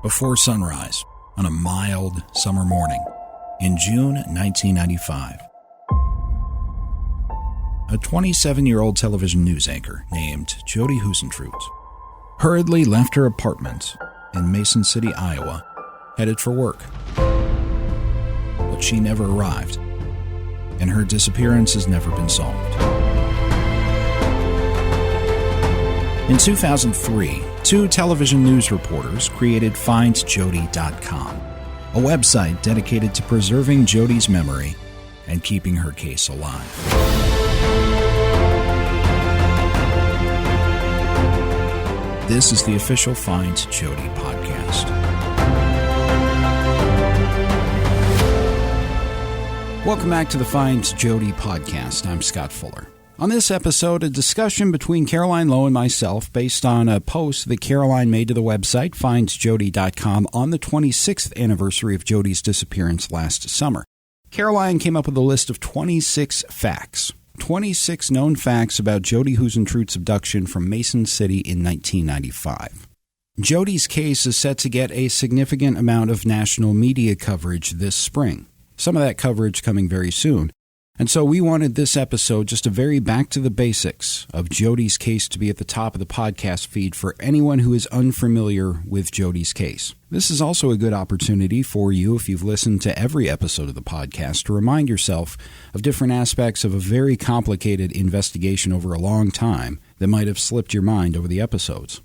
before sunrise on a mild summer morning in June 1995. A 27-year-old television news anchor named Jodi Huisentruit hurriedly left her apartment in Mason City, Iowa, headed for work. But she never arrived, and her disappearance has never been solved. In 2003, two television news reporters created FindJodi.com, a website dedicated to preserving Jodi's memory and keeping her case alive. This is the official Find Jodi podcast. Welcome back to the Find Jodi podcast. I'm Scott Fuller. On this episode, a discussion between Caroline Lowe and myself based on a post that Caroline made to the website, FindJodi.com, on the 26th anniversary of Jodi's disappearance last summer. Caroline came up with a list of 26 facts, 26 known facts about Jodi Huisentruit's abduction from Mason City in 1995. Jodi's case is set to get a significant amount of national media coverage this spring, some of that coverage coming very soon. And so we wanted this episode, just a very back to the basics of Jodi's case, to be at the top of the podcast feed for anyone who is unfamiliar with Jodi's case. This is also a good opportunity for you, if you've listened to every episode of the podcast, to remind yourself of different aspects of a very complicated investigation over a long time that might have slipped your mind over the episodes.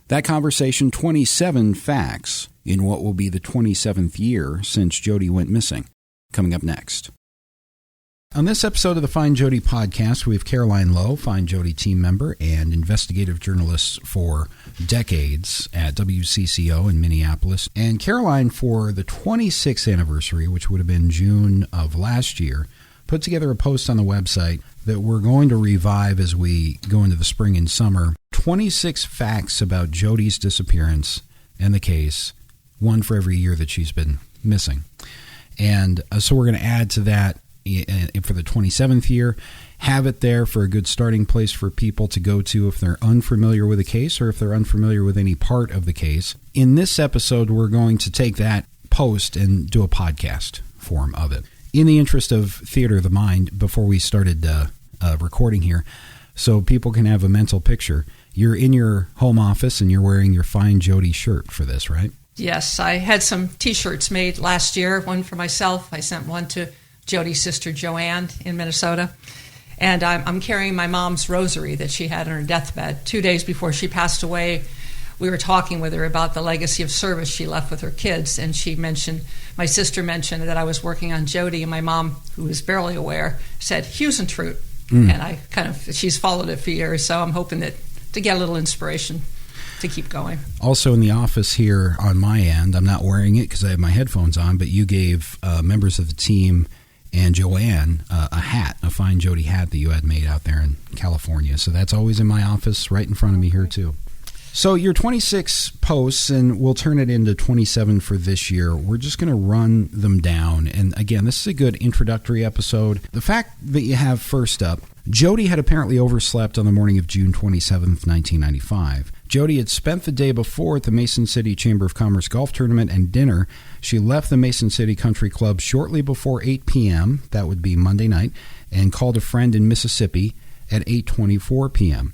That conversation, 27 facts in what will be the 27th year since Jodi went missing, coming up next. On this episode of the Find Jodi podcast, we have Caroline Lowe, Find Jodi team member and investigative journalist for decades at WCCO in Minneapolis. And Caroline, for the 26th anniversary, which would have been June of last year, put together a post on the website that we're going to revive as we go into the spring and summer. 26 facts about Jodi's disappearance and the case, one for every year that she's been missing. And so we're going to add to that for the 27th year, have it there for a good starting place for people to go to if they're unfamiliar with a case or if they're unfamiliar with any part of the case. In this episode, we're going to take that post and do a podcast form of it. In the interest of theater of the mind, before we started recording here, so people can have a mental picture, you're in your home office and you're wearing your Find Jodi shirt for this, right? Yes, I had some T-shirts made last year, one for myself. I sent one to Jodi's sister Joanne in Minnesota, and I'm carrying my mom's rosary that she had on her deathbed. 2 days before she passed away, we were talking with her about the legacy of service she left with her kids, and my sister mentioned that I was working on Jodi, and my mom, who was barely aware, said Huisentruit, and she's followed it for years, so I'm hoping to get a little inspiration to keep going. Also in the office here on my end, I'm not wearing it because I have my headphones on, but you gave members of the team and Joanne a hat, a Find Jodi hat that you had made out there in California. So that's always in my office right in front of me here too. So your 26 posts, and we'll turn it into 27 for this year. We're just going to run them down. And again, this is a good introductory episode. The fact that you have first up, Jodi had apparently overslept on the morning of June 27th, 1995. Jodi had spent the day before at the Mason City Chamber of Commerce golf tournament and dinner. She left the Mason City Country Club shortly before 8 p.m., that would be Monday night, and called a friend in Mississippi at 8:24 p.m.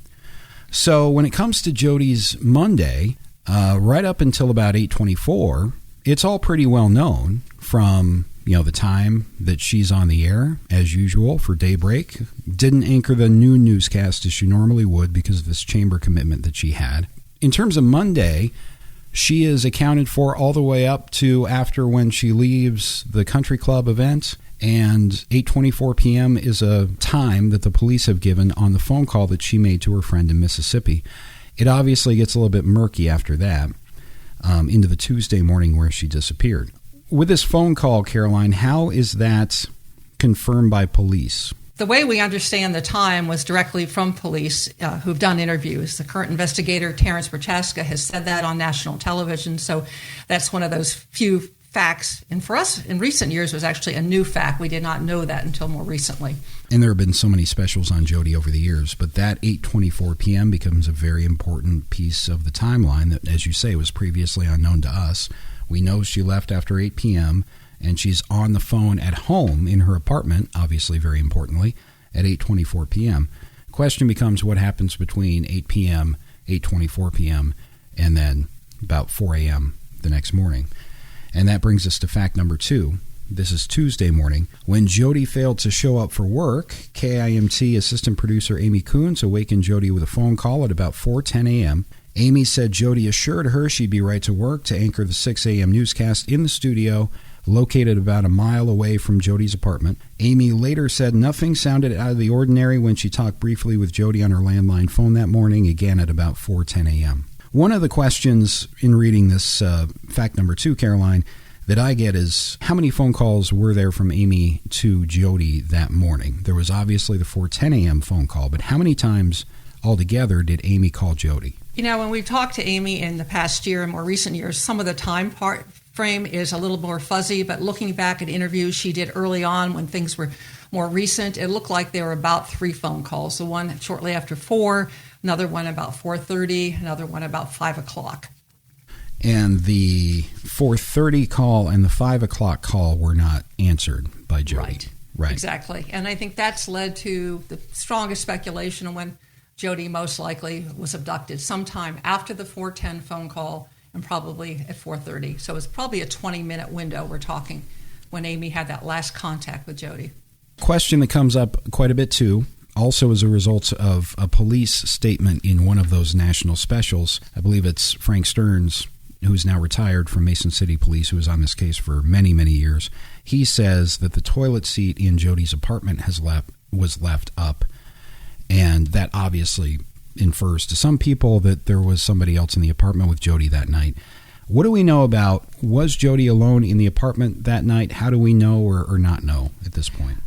So when it comes to Jodi's Monday, right up until about 8:24, it's all pretty well known from the time that she's on the air, as usual, for Daybreak. Didn't anchor the noon newscast as she normally would because of this chamber commitment that she had. In terms of Monday, she is accounted for all the way up to after when she leaves the country club event, and 8:24 p.m. is a time that the police have given on the phone call that she made to her friend in Mississippi. It obviously gets a little bit murky after that, into the Tuesday morning where she disappeared. With this phone call, Caroline, how is that confirmed by police? The way we understand the time was directly from police who've done interviews. The current investigator, Terrence Prochaska, has said that on national television, so that's one of those few facts, and for us in recent years was actually a new fact. We did not know that until more recently. And there have been so many specials on Jodi over the years, but that 8:24 p.m. becomes a very important piece of the timeline that, as you say, was previously unknown to us. We know she left after 8 p.m., and she's on the phone at home in her apartment, obviously very importantly, at 8:24 p.m. Question becomes what happens between 8 p.m., 8:24 p.m., and then about 4 a.m. the next morning. And that brings us to fact number 2. This is Tuesday morning. When Jodi failed to show up for work, KIMT assistant producer Amy Coons awakened Jodi with a phone call at about 4:10 a.m. Amy said Jodi assured her she'd be right to work to anchor the 6 a.m. newscast in the studio located about a mile away from Jodi's apartment. Amy later said nothing sounded out of the ordinary when she talked briefly with Jodi on her landline phone that morning, again at about 4:10 a.m. One of the questions in reading this fact number 2, Caroline, that I get is how many phone calls were there from Amy to Jodi that morning? There was obviously the 4:10 a.m. phone call, but how many times altogether did Amy call Jodi? You know, when we've talked to Amy in the past year and more recent years, some of the time frame is a little more fuzzy, but looking back at interviews she did early on when things were more recent, it looked like there were about 3 phone calls. The one shortly after 4, another one about 4:30, another one about 5 o'clock. And the 4:30 call and the 5 o'clock call were not answered by Jodi. Right. Exactly. And I think that's led to the strongest speculation on when Jodi most likely was abducted, sometime after the 4:10 phone call and probably at 4:30. So it's probably a 20-minute window we're talking when Amy had that last contact with Jodi. Question that comes up quite a bit too, also as a result of a police statement in one of those national specials. I believe it's Frank Stearns, who's now retired from Mason City Police, who was on this case for many, many years. He says that the toilet seat in Jodi's apartment was left up, and that obviously infers to some people that there was somebody else in the apartment with Jodi that night. What do we know about, was Jodi alone in the apartment that night? How do we know or not know at this point?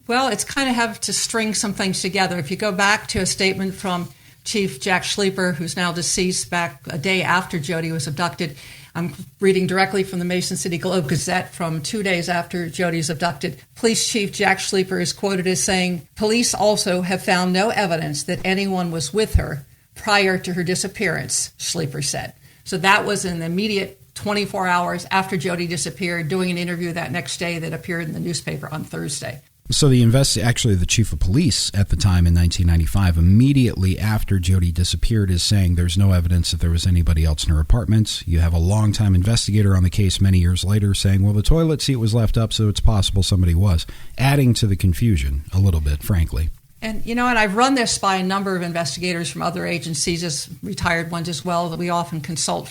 Well, it's kind of have to string some things together. If you go back to a statement from Chief Jack Schleeper, who's now deceased, back a day after Jodi was abducted. I'm reading directly from the Mason City Globe-Gazette from 2 days after Jodi was abducted. Police Chief Jack Schleeper is quoted as saying, "Police also have found no evidence that anyone was with her prior to her disappearance," Schleeper said. So that was in the immediate 24 hours after Jodi disappeared, doing an interview that next day that appeared in the newspaper on Thursday. So actually the chief of police at the time in 1995, immediately after Jodi disappeared, is saying there's no evidence that there was anybody else in her apartment. You have a longtime investigator on the case many years later saying, well, the toilet seat was left up, so it's possible somebody was, adding to the confusion a little bit, frankly. And, you know, and I've run this by a number of investigators from other agencies, as retired ones as well, that we often consult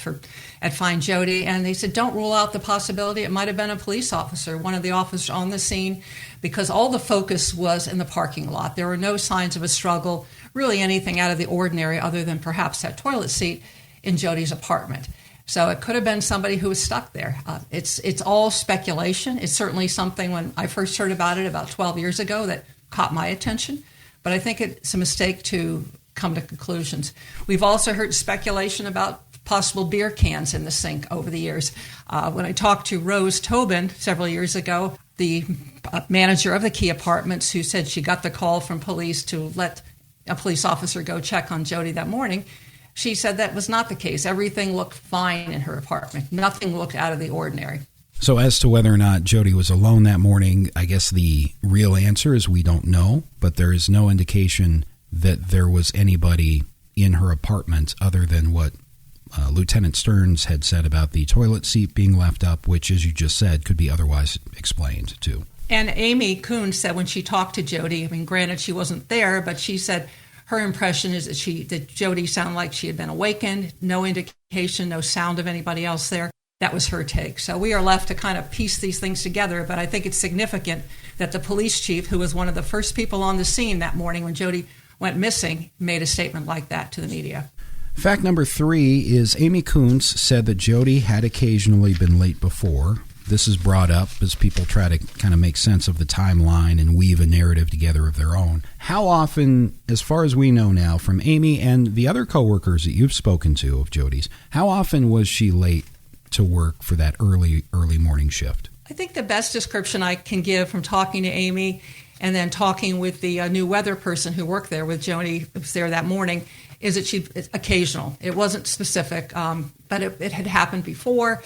at FindJodi, and they said, don't rule out the possibility it might have been a police officer, one of the officers on the scene, because all the focus was in the parking lot. There were no signs of a struggle, really anything out of the ordinary other than perhaps that toilet seat in Jodi's apartment. So it could have been somebody who was stuck there. It's all speculation. It's certainly something when I first heard about it about 12 years ago that caught my attention. But I think it's a mistake to come to conclusions. We've also heard speculation about possible beer cans in the sink over the years. When I talked to Rose Tobin several years ago, the manager of the Key Apartments, who said she got the call from police to let a police officer go check on Jodi that morning, she said that was not the case. Everything looked fine in her apartment. Nothing looked out of the ordinary. So as to whether or not Jodi was alone that morning, I guess the real answer is we don't know, but there is no indication that there was anybody in her apartment other than what Lieutenant Stearns had said about the toilet seat being left up, which, as you just said, could be otherwise explained, too. And Amy Coons said when she talked to Jodi, I mean, granted, she wasn't there, but she said her impression is that Jodi sounded like she had been awakened, no indication, no sound of anybody else there. That was her take. So we are left to kind of piece these things together, but I think it's significant that the police chief, who was one of the first people on the scene that morning when Jodi went missing, made a statement like that to the media. Fact number 3 is Amy Coons said that Jodi had occasionally been late before. This is brought up as people try to kind of make sense of the timeline and weave a narrative together of their own. How often, as far as we know now from Amy and the other coworkers that you've spoken to of Jodi's, how often was she late to work for that early morning shift? I think the best description I can give from talking to Amy and then talking with the new weather person who worked there with Jodi, who was there that morning, is that it's occasional. It wasn't specific, but it had happened before.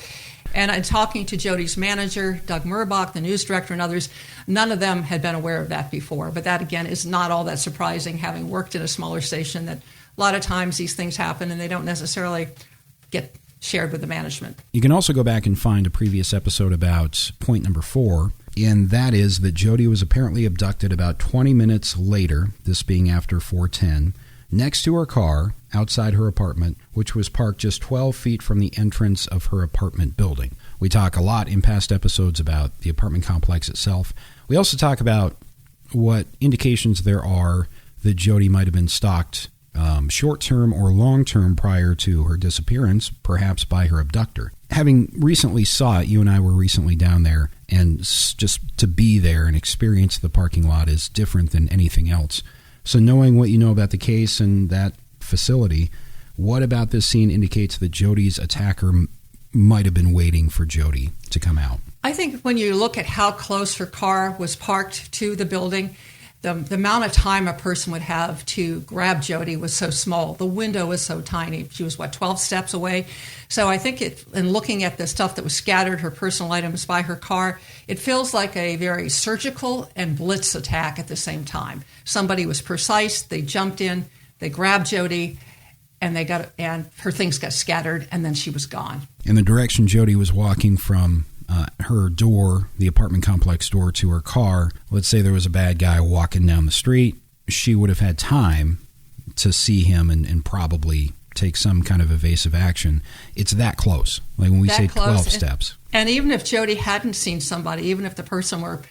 And in talking to Jodi's manager, Doug Murbach, the news director, and others, none of them had been aware of that before. But that, again, is not all that surprising, having worked in a smaller station, that a lot of times these things happen and they don't necessarily get shared with the management. You can also go back and find a previous episode about point number 4, and that is that Jodi was apparently abducted about 20 minutes later, this being after 4:10, next to her car outside her apartment, which was parked just 12 feet from the entrance of her apartment building. We talk a lot in past episodes about the apartment complex itself. We also talk about what indications there are that Jodi might have been stalked short-term or long-term prior to her disappearance, perhaps by her abductor. Having recently saw it, you and I were recently down there, and just to be there and experience the parking lot is different than anything else. So knowing what you know about the case and that facility, what about this scene indicates that Jodi's attacker might have been waiting for Jodi to come out? I think when you look at how close her car was parked to the building, the amount of time a person would have to grab Jodi was so small. The window was so tiny. She was, 12 steps away? So I think in looking at the stuff that was scattered, her personal items by her car, it feels like a very surgical and blitz attack at the same time. Somebody was precise. They jumped in, they grabbed Jodi, and her things got scattered, and then she was gone. In the direction Jodi was walking from her door, the apartment complex door, to her car, let's say there was a bad guy walking down the street, she would have had time to see him and probably take some kind of evasive action. It's that close. Like when we say 12 steps. And even if Jodi hadn't seen somebody, even if the person were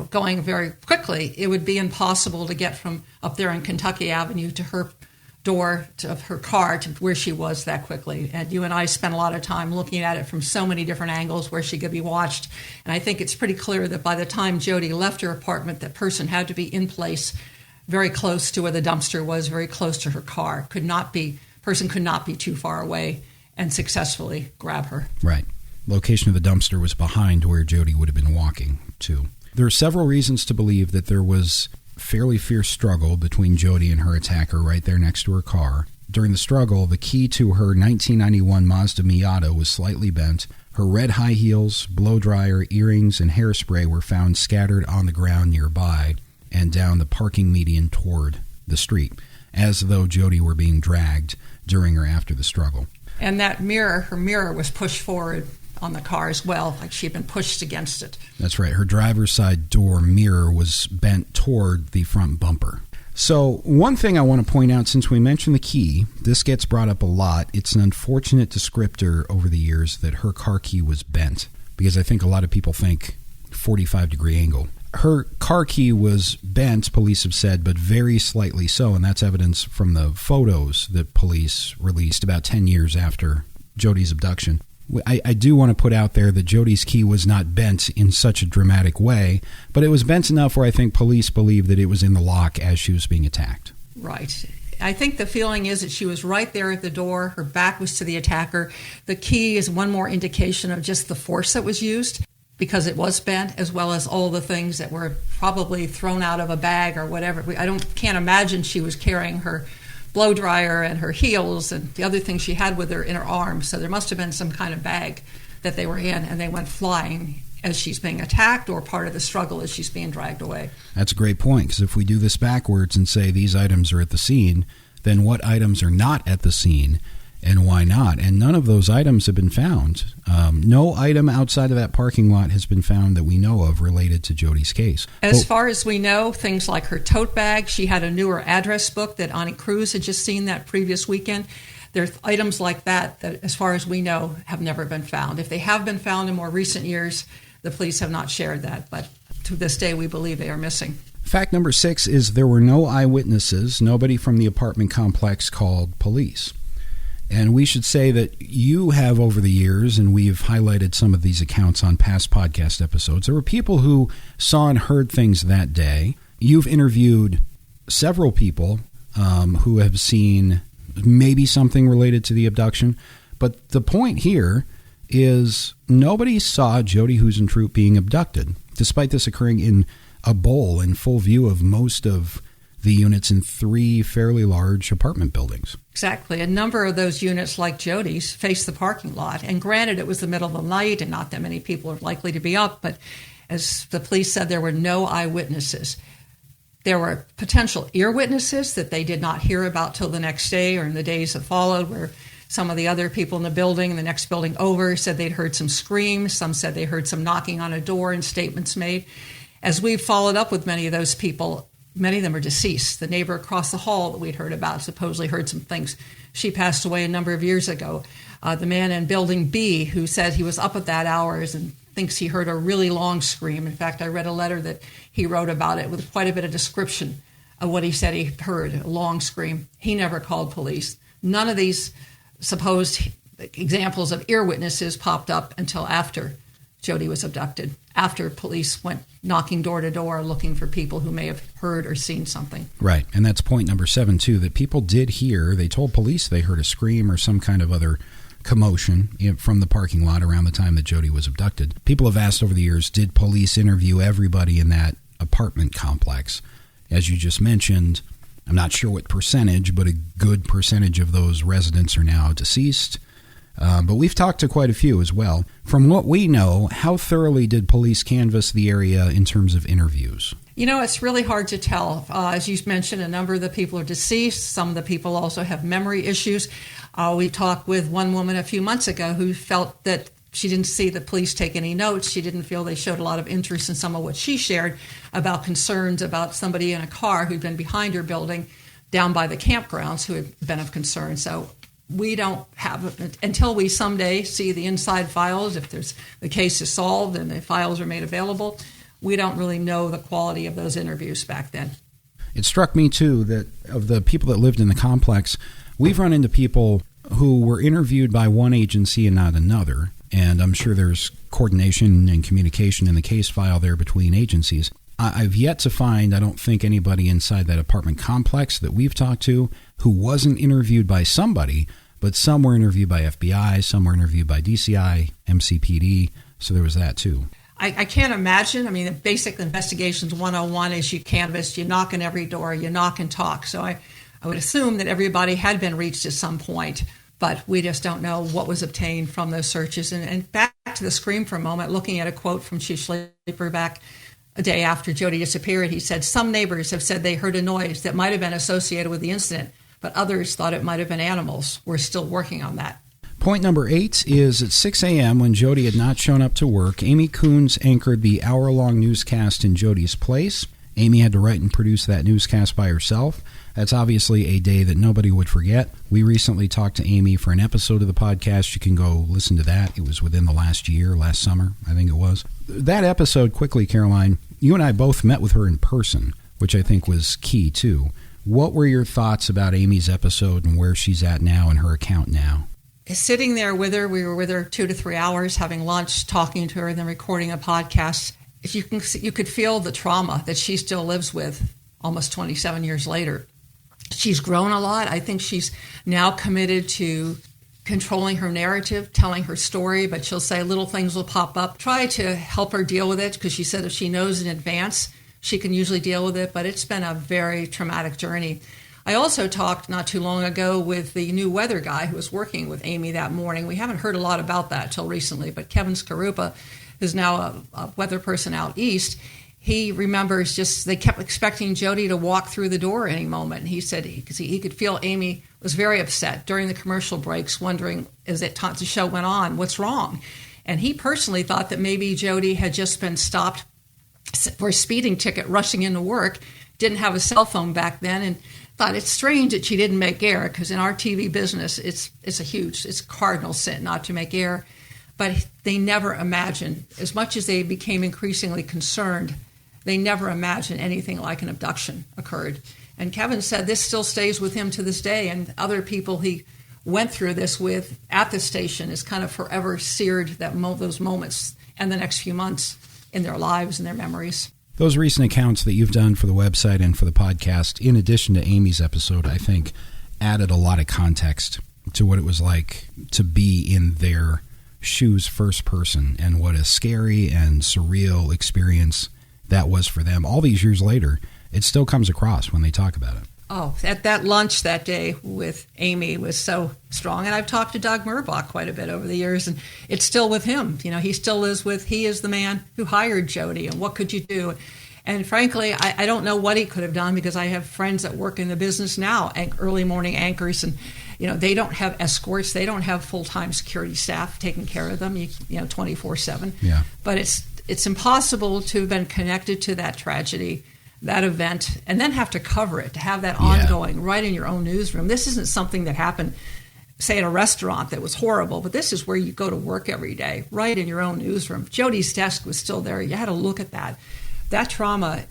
going very quickly, it would be impossible to get from up there in Kentucky Avenue to her door of her car to where she was that quickly. And you and I spent a lot of time looking at it from so many different angles where she could be watched. And I think it's pretty clear that by the time Jodi left her apartment, that person had to be in place very close to where the dumpster was, very close to her car. Person could not be too far away and successfully grab her. Right. Location of the dumpster was behind where Jodi would have been walking to. There are several reasons to believe that there was fairly fierce struggle between Jodi and her attacker right there next to her car. During the struggle, the key to her 1991 Mazda Miata was slightly bent. Her red high heels, blow dryer, earrings, and hairspray were found scattered on the ground nearby and down the parking median toward the street, as though Jodi were being dragged during or after the struggle. And that her mirror was pushed forward on the car as well, like she had been pushed against it. That's right. Her driver's side door mirror was bent toward the front bumper. So one thing I want to point out, since we mentioned the key, this gets brought up a lot. It's an unfortunate descriptor over the years that her car key was bent, because I think a lot of people think 45-degree angle. Her car key was bent, police have said, but very slightly so, and that's evidence from the photos that police released about 10 years after Jodi's abduction. I do want to put out there that Jodi's key was not bent in such a dramatic way, but it was bent enough where I think police believe that it was in the lock as she was being attacked. Right. I think the feeling is that she was right there at the door. Her back was to the attacker. The key is one more indication of just the force that was used, because it was bent, as well as all the things that were probably thrown out of a bag or whatever. Can't imagine she was carrying her blow dryer and her heels and the other things she had with her in her arms. So there must have been some kind of bag that they were in, and they went flying as she's being attacked or part of the struggle as she's being dragged away. That's a great point, because if we do this backwards and say these items are at the scene, then what items are not at the scene and why not? And none of those items have been found. No item outside of that parking lot has been found that we know of related to Jodi's case. As far as we know, things like her tote bag, she had a newer address book that Ani Cruz had just seen that previous weekend. There's items like that, as far as we know, have never been found. If they have been found in more recent years, the police have not shared that, but to this day we believe they are missing. Fact number 6 is there were no eyewitnesses. Nobody from the apartment complex called police. And we should say that you have over the years, and we've highlighted some of these accounts on past podcast episodes, there were people who saw and heard things that day. You've interviewed several people who have seen maybe something related to the abduction. But the point here is nobody saw Jodi Huisentruit being abducted, despite this occurring in a bowl in full view of most of the units in 3 fairly large apartment buildings. Exactly. A number of those units, like Jodi's, faced the parking lot. And granted, it was the middle of the night and not that many people are likely to be up, but as the police said, there were no eyewitnesses. There were potential ear witnesses that they did not hear about till the next day or in the days that followed, where some of the other people in the building, in the next building over, said they'd heard some screams. Some said they heard some knocking on a door and statements made. As we've followed up with many of those people, many of them are deceased. The neighbor across the hall that we'd heard about supposedly heard some things. She passed away a number of years ago. The man in Building B who said he was up at that hours and thinks he heard a really long scream. In fact, I read a letter that he wrote about it with quite a bit of description of what he said he heard, a long scream. He never called police. None of these supposed examples of ear witnesses popped up until after Jodi was abducted, after police went knocking door to door looking for people who may have heard or seen something. Right, and that's point number 7, too, that people did hear. They told police they heard a scream or some kind of other commotion from the parking lot around the time that Jodi was abducted. People have asked over the years, did police interview everybody in that apartment complex? As you just mentioned, I'm not sure what percentage, but a good percentage of those residents are now deceased. But we've talked to quite a few as well. From what we know, how thoroughly did police canvass the area in terms of interviews? You know, it's really hard to tell. As you mentioned, a number of the people are deceased. Some of the people also have memory issues. We talked with one woman a few months ago who felt that she didn't see the police take any notes. She didn't feel they showed a lot of interest in some of what she shared about concerns about somebody in a car who'd been behind her building down by the campgrounds who had been of concern. So we don't have, until we someday see the inside files, if the case is solved and the files are made available, we don't really know the quality of those interviews back then. It struck me, too, that of the people that lived in the complex, we've run into people who were interviewed by one agency and not another, and I'm sure there's coordination and communication in the case file there between agencies. I've yet to find, I don't think, anybody inside that apartment complex that we've talked to who wasn't interviewed by somebody, but some were interviewed by FBI, some were interviewed by DCI, MCPD, so there was that too. I can't imagine. I mean, the basic investigations 101 is you canvass, you knock on every door, you knock and talk. So I would assume that everybody had been reached at some point, but we just don't know what was obtained from those searches. And back to the scream for a moment, looking at a quote from Chief Schlaper back a day after Jodi disappeared, he said, "Some neighbors have said they heard a noise that might have been associated with the incident, but others thought it might have been animals. We're still working on that." Point number 8 is at 6 a.m. when Jodi had not shown up to work, Amy Coons anchored the hour-long newscast in Jodi's place. Amy had to write and produce that newscast by herself. That's obviously a day that nobody would forget. We recently talked to Amy for an episode of the podcast. You can go listen to that. It was within the last year, last summer, I think it was. That episode, quickly, Caroline, you and I both met with her in person, which I think was key, too. What were your thoughts about Amy's episode and where she's at now and her account now? Sitting there with her, we were with her 2 to 3 hours, having lunch, talking to her, and then recording a podcast. If you could feel the trauma that she still lives with almost 27 years later. She's grown a lot. I think she's now committed to controlling her narrative, telling her story, but she'll say little things will pop up. Try to help her deal with it, because she said if she knows in advance, she can usually deal with it, but it's been a very traumatic journey. I also talked not too long ago with the new weather guy who was working with Amy that morning. We haven't heard a lot about that till recently, but Kevin Skarupa, who's now a weather person out east, he remembers they kept expecting Jodi to walk through the door any moment. And he said he could feel Amy was very upset during the commercial breaks, wondering as the show went on, what's wrong? And he personally thought that maybe Jodi had just been stopped for a speeding ticket rushing into work, didn't have a cell phone back then, and thought it's strange that she didn't make air, because in our TV business, it's a cardinal sin not to make air. But they never imagined, as much as they became increasingly concerned, they never imagined anything like an abduction occurred. And Kevin said this still stays with him to this day, and other people he went through this with at the station is kind of forever seared those moments and the next few months in their lives and their memories. Those recent accounts that you've done for the website and for the podcast, in addition to Amy's episode, I think added a lot of context to what it was like to be in their shoes first person, and what a scary and surreal experience that was for them. All these years later, it still comes across when they talk about it. Oh, that lunch that day with Amy was so strong. And I've talked to Doug Murbach quite a bit over the years, and it's still with him. He still is he is the man who hired Jodi, and what could you do? And frankly, I don't know what he could have done, because I have friends that work in the business now, early morning anchors, and they don't have escorts, they don't have full-time security staff taking care of them, 24/7. Yeah. But it's impossible to have been connected to that tragedy, that event, and then have to cover it, to have that ongoing right in your own newsroom. This isn't something that happened, say, at a restaurant that was horrible, but this is where you go to work every day, right in your own newsroom. Jodi's desk was still there. You had to look at that. That trauma,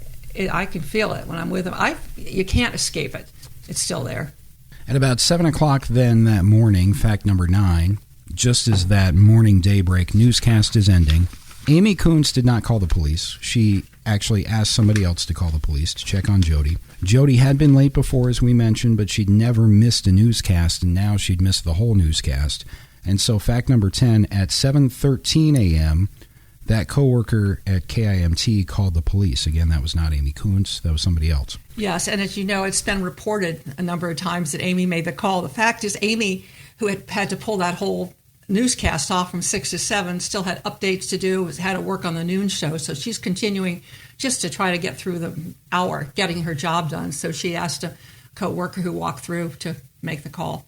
I can feel it when I'm with him. You can't escape it. It's still there. At about 7 o'clock then that morning, fact number 9, just as that morning daybreak newscast is ending, Amy Kuntz did not call the police. She actually asked somebody else to call the police to check on Jodi. Jodi had been late before, as we mentioned, but she'd never missed a newscast, and now she'd missed the whole newscast. And so fact number 10, at 7:13 a.m., that coworker at KIMT called the police. Again, that was not Amy Kuntz. That was somebody else. Yes, and as you know, it's been reported a number of times that Amy made the call. The fact is, Amy, who had to pull that whole newscast off from 6 to 7, still had updates to do, had to work on the noon show. So she's continuing just to try to get through the hour, getting her job done. So she asked a co-worker who walked through to make the call.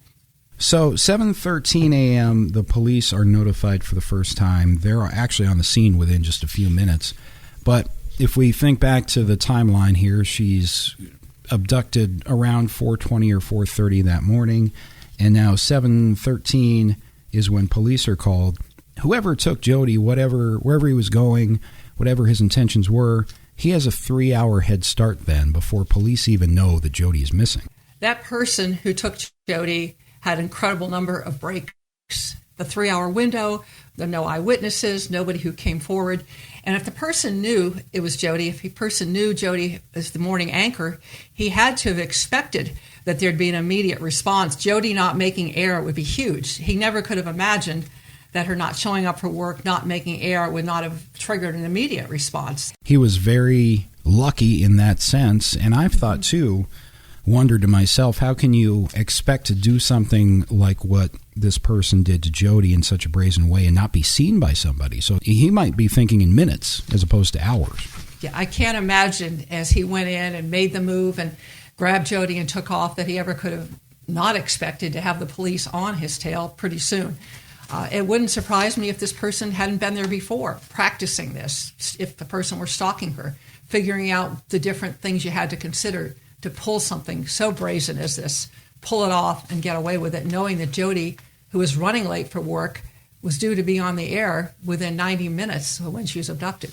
So 7:13 a.m., the police are notified for the first time. They're actually on the scene within just a few minutes. But if we think back to the timeline here, she's abducted around 4:20 or 4:30 that morning. And now 7:13 is when police are called. Whoever took Jodi, wherever he was going, whatever his intentions were, he has a 3-hour head start then before police even know that Jodi is missing. That person who took Jodi had an incredible number of breaks. The 3-hour window, the no eyewitnesses, nobody who came forward. And if the person knew it was Jodi, if the person knew Jodi as the morning anchor, he had to have expected that there'd be an immediate response. Jodi not making air would be huge. He never could have imagined that her not showing up for work, not making air, would not have triggered an immediate response. He was very lucky in that sense. And I've thought, too, wondered to myself, how can you expect to do something like what this person did to Jodi in such a brazen way and not be seen by somebody? So he might be thinking in minutes as opposed to hours. Yeah, I can't imagine as he went in and made the move and grabbed Jodi and took off that he ever could have not expected to have the police on his tail pretty soon. It wouldn't surprise me if this person hadn't been there before, practicing this, if the person were stalking her, figuring out the different things you had to consider to pull something so brazen as this, pull it off and get away with it, knowing that Jodi, who was running late for work, was due to be on the air within 90 minutes when she was abducted.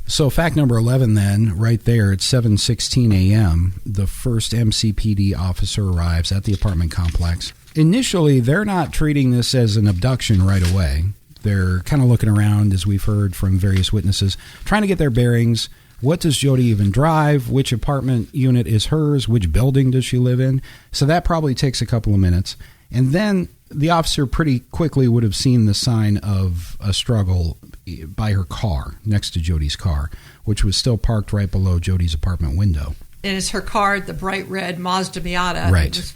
So fact number 11 then, right there at 7:16 a.m., the first MCPD officer arrives at the apartment complex. Initially, they're not treating this as an abduction right away. They're kind of looking around, as we've heard from various witnesses, trying to get their bearings. What does Jodi even drive? Which apartment unit is hers? Which building does she live in? So that probably takes a couple of minutes. And then the officer pretty quickly would have seen the sign of a struggle by her car, next to Jodi's car, which was still parked right below Jodi's apartment window. And it's her car, the bright red Mazda Miata. Right.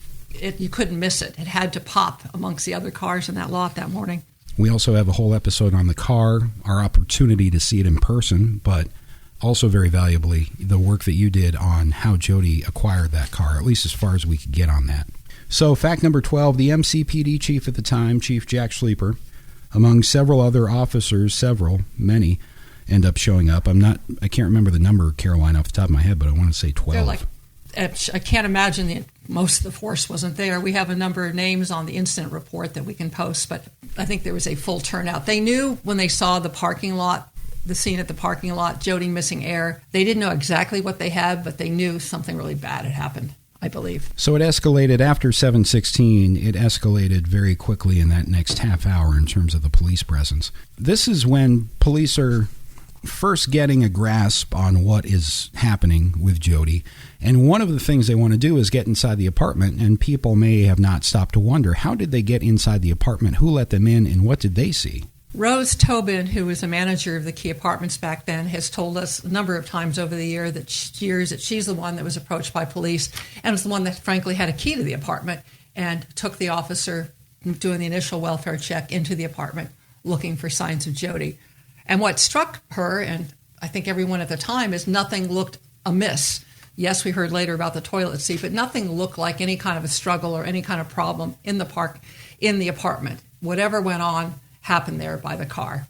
You couldn't miss it. It had to pop amongst the other cars in that lot that morning. We also have a whole episode on the car, our opportunity to see it in person, but also very valuably, the work that you did on how Jodi acquired that car, at least as far as we could get on that. So fact number 12, the MCPD chief at the time, Chief Jack Sleeper, among several other officers, many, end up showing up. I can't remember the number, Caroline, off the top of my head, but I want to say 12. I can't imagine most of the force wasn't there. We have a number of names on the incident report that we can post, but I think there was a full turnout. They knew when they saw the parking lot, the scene at the parking lot, Jodi missing air. They didn't know exactly what they had, but they knew something really bad had happened, I believe. So it escalated after 7:16. It escalated very quickly in that next half hour in terms of the police presence. This is when police are first getting a grasp on what is happening with Jodi. And one of the things they want to do is get inside the apartment, and people may have not stopped to wonder, how did they get inside the apartment? Who let them in, and what did they see? Rose Tobin, who was a manager of the Key Apartments back then, has told us a number of times over the years that she's the one that was approached by police and was the one that, frankly, had a key to the apartment and took the officer doing the initial welfare check into the apartment looking for signs of Jodi. And what struck her, and I think everyone at the time, is nothing looked amiss. Yes, we heard later about the toilet seat, but nothing looked like any kind of a struggle or any kind of problem in the apartment. Whatever went on happened there by the car.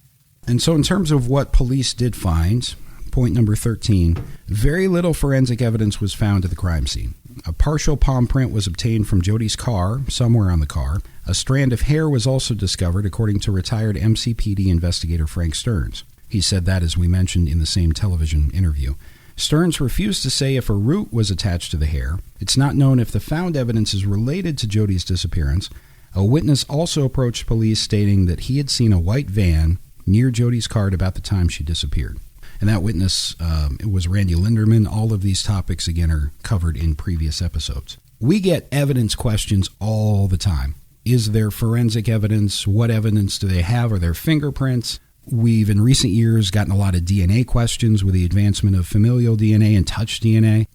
And so in terms of what police did find, point number 13, very little forensic evidence was found at the crime scene. A partial palm print was obtained from Jodi's car, somewhere on the car. A strand of hair was also discovered, according to retired MCPD investigator Frank Stearns. He said that, as we mentioned in the same television interview. Stearns refused to say if a root was attached to the hair. It's not known if the found evidence is related to Jodi's disappearance. A witness also approached police stating that he had seen a white van near Jodi's car at about the time she disappeared. And that witness it was Randy Linderman. All of these topics, again, are covered in previous episodes. We get evidence questions all the time. Is there forensic evidence? What evidence do they have? Are there fingerprints? We've, in recent years, gotten a lot of DNA questions with the advancement of familial DNA and touch DNA.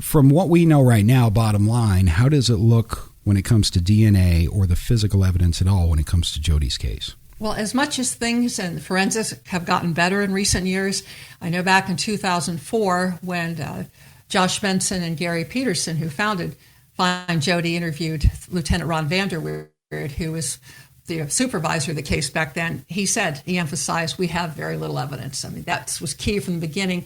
From what we know right now, bottom line, how does it look when it comes to DNA or the physical evidence at all when it comes to Jodi's case? Well, as much as things and forensics have gotten better in recent years, I know back in 2004 when Josh Benson and Gary Peterson, who founded FindJodi, interviewed Lieutenant Ron Vanderweerd, who was the supervisor of the case back then. He emphasized, we have very little evidence. I mean, that was key from the beginning.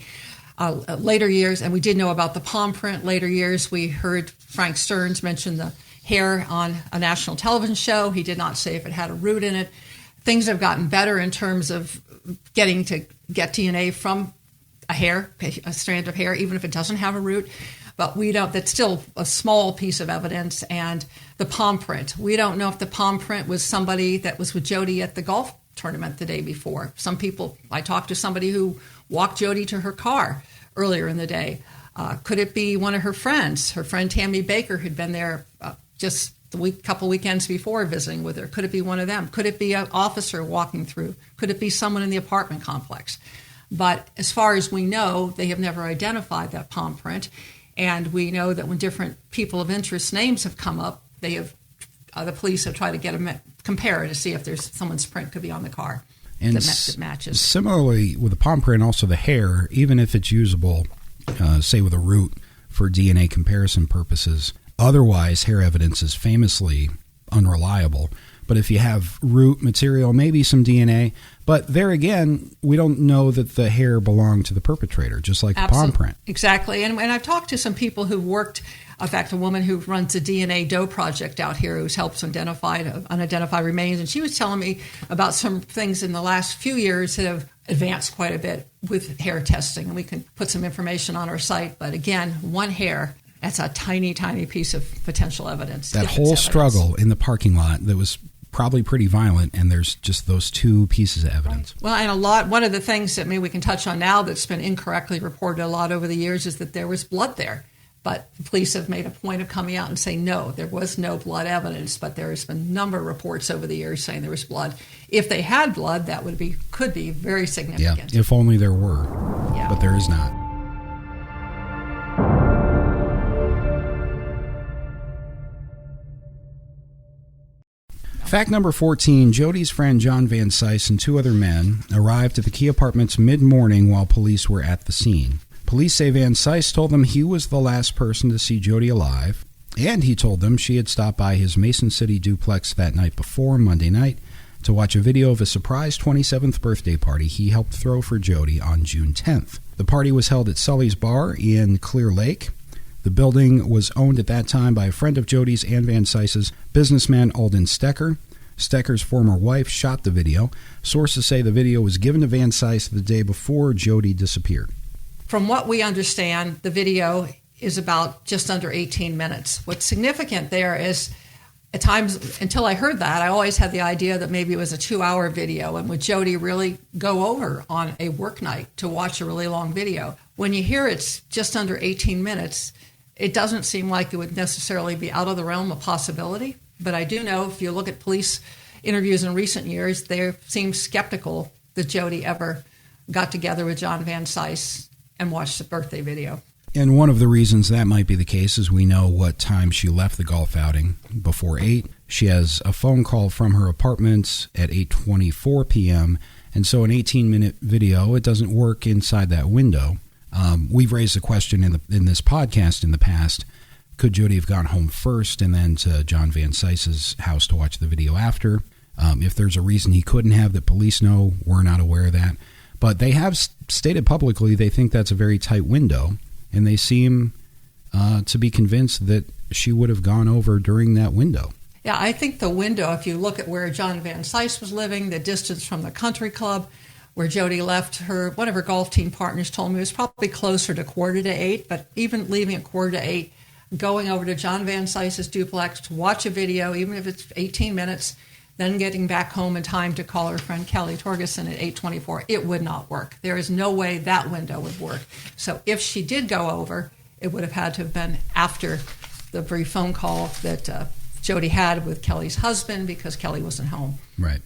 Later years, and we did know about the palm print. Later years, we heard Frank Stearns mention the hair on a national television show. He did not say if it had a root in it. Things have gotten better in terms of getting to get DNA from a strand of hair, even if it doesn't have a root. But we don't, that's still a small piece of evidence. And the palm print, we don't know if the palm print was somebody that was with Jodi at the golf tournament the day before. I talked to somebody who walked Jodi to her car earlier in the day. Could it be one of her friends? Her friend Tammy Baker had been there just couple weekends before visiting with her. Could it be one of them? Could it be an officer walking through? Could it be someone in the apartment complex? But as far as we know, they have never identified that palm print. And we know that when different people of interest names have come up, the police have tried to compare it to see if there's someone's print could be on the car that matches. Similarly, with the palm print, also the hair, even if it's usable, say with a root for DNA comparison purposes, otherwise hair evidence is famously unreliable. But if you have root material, maybe some DNA. But there again, we don't know that the hair belonged to the perpetrator, just like the palm print. Exactly. And I've talked to some people who worked, in fact, a woman who runs a DNA Doe project out here who helps identify unidentified remains. And she was telling me about some things in the last few years that have advanced quite a bit with hair testing. And we can put some information on our site. But again, one hair, that's a tiny, tiny piece of potential evidence. That whole struggle in the parking lot that was probably pretty violent, and there's just those two pieces of evidence. Well, and one of the things that maybe we can touch on now that's been incorrectly reported a lot over the years is that there was blood there. But the police have made a point of coming out and saying, no, there was no blood evidence, but there has been a number of reports over the years saying there was blood. If they had blood, that could be very significant. Yeah, if only there were, but there is not. Fact number 14, Jodi's friend John Van Cise and two other men arrived at the Key Apartments mid-morning while police were at the scene. Police say Van Cise told them he was the last person to see Jodi alive, and he told them she had stopped by his Mason City duplex that night before, Monday night, to watch a video of a surprise 27th birthday party he helped throw for Jodi on June 10th. The party was held at Sully's Bar in Clear Lake. The building was owned at that time by a friend of Jodi's and Van Cise's, businessman Alden Stecker. Stecker's former wife shot the video. Sources say the video was given to Van Cise the day before Jodi disappeared. From what we understand, the video is about just under 18 minutes. What's significant there is, at times, until I heard that, I always had the idea that maybe it was a 2-hour video, and would Jodi really go over on a work night to watch a really long video? When you hear it's just under 18 minutes, it doesn't seem like it would necessarily be out of the realm of possibility. But I do know if you look at police interviews in recent years, they seem skeptical that Jodi ever got together with John Van Cise and watched the birthday video. And one of the reasons that might be the case is we know what time she left the golf outing, before 8. She has a phone call from her apartment at 8:24 p.m., and so an 18-minute video, it doesn't work inside that window. We've raised the question in this podcast in the past, could Jodi have gone home first and then to John Van Cise's house to watch the video after? If there's a reason he couldn't have that police know, we're not aware of that. But they have stated publicly they think that's a very tight window, and they seem to be convinced that she would have gone over during that window. Yeah, I think the window, if you look at where John Van Cise was living, the distance from the country club where Jodi left, one of her golf team partners told me it was probably closer to 7:45, but even leaving at 7:45, going over to John Van Cise's duplex to watch a video, even if it's 18 minutes, then getting back home in time to call her friend Kelly Torgerson at 8:24, it would not work. There is no way that window would work. So if she did go over, it would have had to have been after the brief phone call that Jodi had with Kelly's husband because Kelly wasn't home. Right.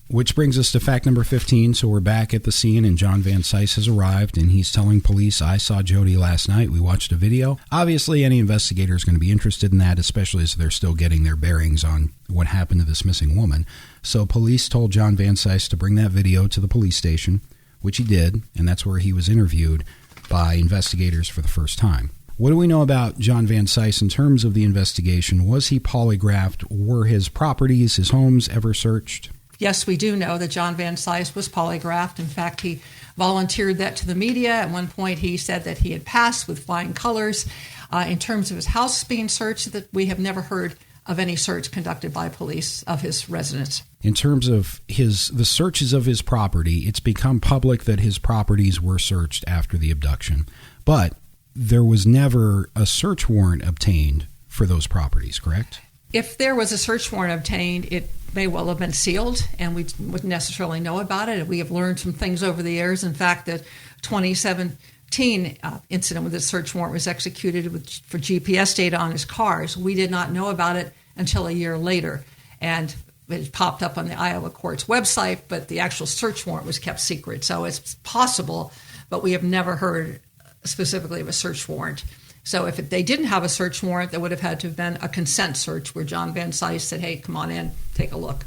Which brings us to fact number 15. So we're back at the scene, and John Van Cise has arrived, and he's telling police, I saw Jodi last night. We watched a video. Obviously, any investigator is going to be interested in that, especially as they're still getting their bearings on what happened to this missing woman. So police told John Van Cise to bring that video to the police station, which he did, and that's where he was interviewed by investigators for the first time. What do we know about John Van Cise in terms of the investigation? Was he polygraphed? Were his properties, his homes ever searched? Yes, we do know that John Van Cise was polygraphed. In fact, he volunteered that to the media. At one point, he said that he had passed with flying colors. In terms of his house being searched, that we have never heard of any search conducted by police of his residence. In terms of the searches of his property, it's become public that his properties were searched after the abduction. But there was never a search warrant obtained for those properties, correct? If there was a search warrant obtained, it may well have been sealed, and we wouldn't necessarily know about it. We have learned some things over the years. In fact, the 2017 incident with the search warrant was executed for GPS data on his cars. We did not know about it until a year later, and it popped up on the Iowa court's website, but the actual search warrant was kept secret. So it's possible, but we have never heard specifically of a search warrant. So if they didn't have a search warrant, there would have had to have been a consent search where John Van Cise said, hey, come on in, take a look.